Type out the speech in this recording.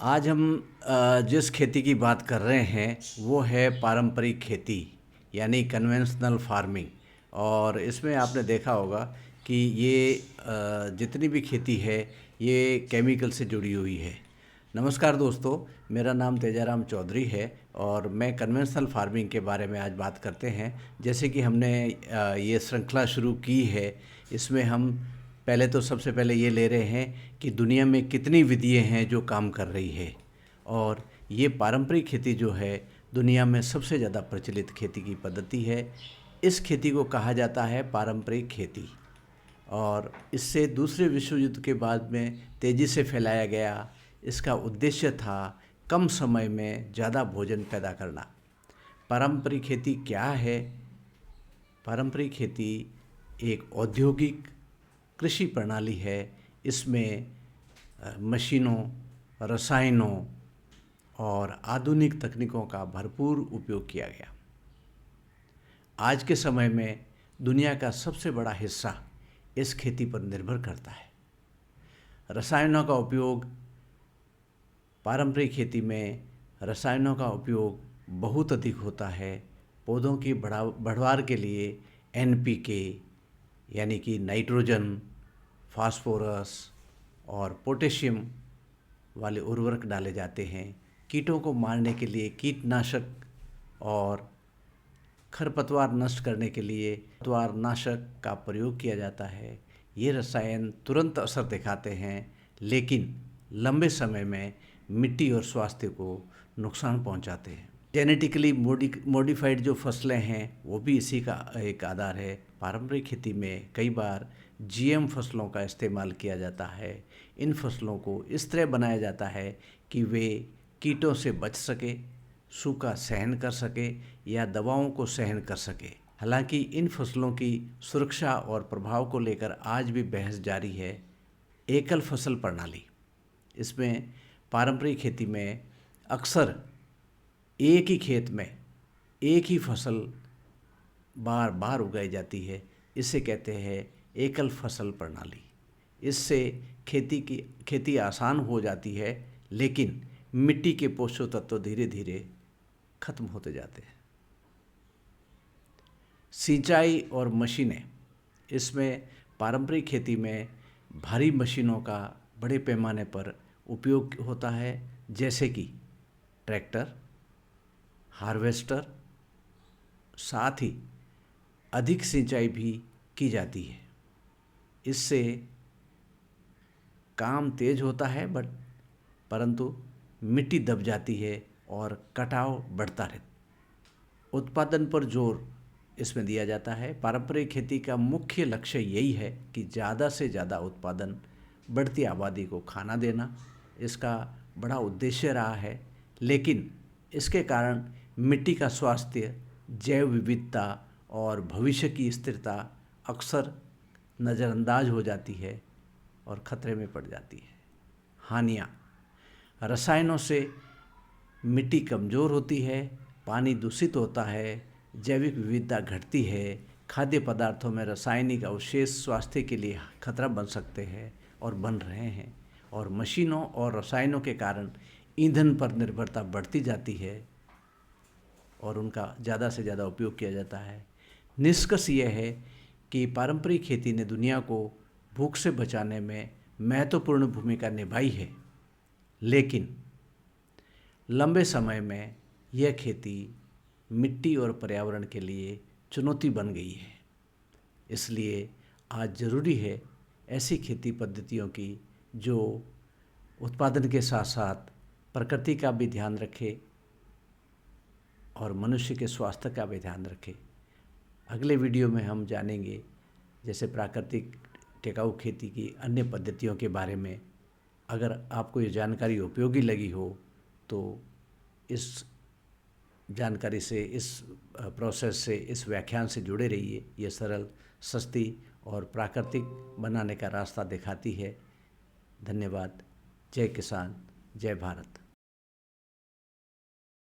आज हम जिस खेती की बात कर रहे हैं वो है पारंपरिक खेती यानी कन्वेंशनल फार्मिंग। और इसमें आपने देखा होगा कि ये जितनी भी खेती है ये केमिकल से जुड़ी हुई है। नमस्कार दोस्तों, मेरा नाम तेजाराम चौधरी है और मैं कन्वेंशनल फार्मिंग के बारे में आज बात करते हैं। जैसे कि हमने ये श्रृंखला शुरू की है, इसमें हम पहले तो सबसे पहले ये ले रहे हैं कि दुनिया में कितनी विधियाँ हैं जो काम कर रही है। और ये पारंपरिक खेती जो है दुनिया में सबसे ज़्यादा प्रचलित खेती की पद्धति है। इस खेती को कहा जाता है पारंपरिक खेती और इससे दूसरे विश्व युद्ध के बाद में तेज़ी से फैलाया गया। इसका उद्देश्य था कम समय में ज़्यादा भोजन पैदा करना। पारंपरिक खेती क्या है? पारंपरिक खेती एक औद्योगिक कृषि प्रणाली है। इसमें मशीनों, रसायनों और आधुनिक तकनीकों का भरपूर उपयोग किया गया। आज के समय में दुनिया का सबसे बड़ा हिस्सा इस खेती पर निर्भर करता है। रसायनों का उपयोग, पारंपरिक खेती में रसायनों का उपयोग बहुत अधिक होता है। पौधों की बढ़वार के लिए एनपीके यानी कि नाइट्रोजन, फास्फोरस और पोटेशियम वाले उर्वरक डाले जाते हैं। कीटों को मारने के लिए कीटनाशक और खरपतवार नष्ट करने के लिए खरपतवार नाशक का प्रयोग किया जाता है। ये रसायन तुरंत असर दिखाते हैं लेकिन लंबे समय में मिट्टी और स्वास्थ्य को नुकसान पहुंचाते हैं। जेनेटिकली मॉडिफाइड जो फसलें हैं वो भी इसी का एक आधार है। पारंपरिक खेती में कई बार जीएम फसलों का इस्तेमाल किया जाता है। इन फसलों को इस तरह बनाया जाता है कि वे कीटों से बच सके, सूखा सहन कर सके या दवाओं को सहन कर सके। हालांकि इन फसलों की सुरक्षा और प्रभाव को लेकर आज भी बहस जारी है। एकल फसल प्रणाली, इसमें पारंपरिक खेती में अक्सर एक ही खेत में एक ही फसल बार बार उगाई जाती है। इसे कहते हैं एकल फसल प्रणाली। इससे खेती आसान हो जाती है लेकिन मिट्टी के पोषक तत्व धीरे धीरे खत्म होते जाते हैं। सिंचाई और मशीनें, इसमें पारंपरिक खेती में भारी मशीनों का बड़े पैमाने पर उपयोग होता है, जैसे कि ट्रैक्टर, हार्वेस्टर। साथ ही अधिक सिंचाई भी की जाती है। इससे काम तेज होता है परंतु मिट्टी दब जाती है और कटाव बढ़ता रहता है। उत्पादन पर जोर इसमें दिया जाता है। पारंपरिक खेती का मुख्य लक्ष्य यही है कि ज़्यादा से ज़्यादा उत्पादन, बढ़ती आबादी को खाना देना इसका बड़ा उद्देश्य रहा है। लेकिन इसके कारण मिट्टी का स्वास्थ्य, जैव विविधता और भविष्य की स्थिरता अक्सर नज़रअंदाज हो जाती है और खतरे में पड़ जाती है। हानियाँ, रसायनों से मिट्टी कमज़ोर होती है, पानी दूषित होता है, जैविक विविधता घटती है, खाद्य पदार्थों में रासायनिक अवशेष स्वास्थ्य के लिए खतरा बन सकते हैं और बन रहे हैं। और मशीनों और रसायनों के कारण ईंधन पर निर्भरता बढ़ती जाती है और उनका ज़्यादा से ज़्यादा उपयोग किया जाता है। निष्कर्ष यह है कि पारंपरिक खेती ने दुनिया को भूख से बचाने में महत्वपूर्ण भूमिका निभाई है, लेकिन लंबे समय में यह खेती मिट्टी और पर्यावरण के लिए चुनौती बन गई है। इसलिए आज ज़रूरी है ऐसी खेती पद्धतियों की जो उत्पादन के साथ साथ प्रकृति का भी ध्यान रखे और मनुष्य के स्वास्थ्य का भी ध्यान रखे। अगले वीडियो में हम जानेंगे जैसे प्राकृतिक टिकाऊ खेती की अन्य पद्धतियों के बारे में। अगर आपको ये जानकारी उपयोगी लगी हो तो इस जानकारी से, इस प्रोसेस से, इस व्याख्यान से जुड़े रहिए। ये सरल, सस्ती और प्राकृतिक बनाने का रास्ता दिखाती है। धन्यवाद। जय किसान, जय भारत।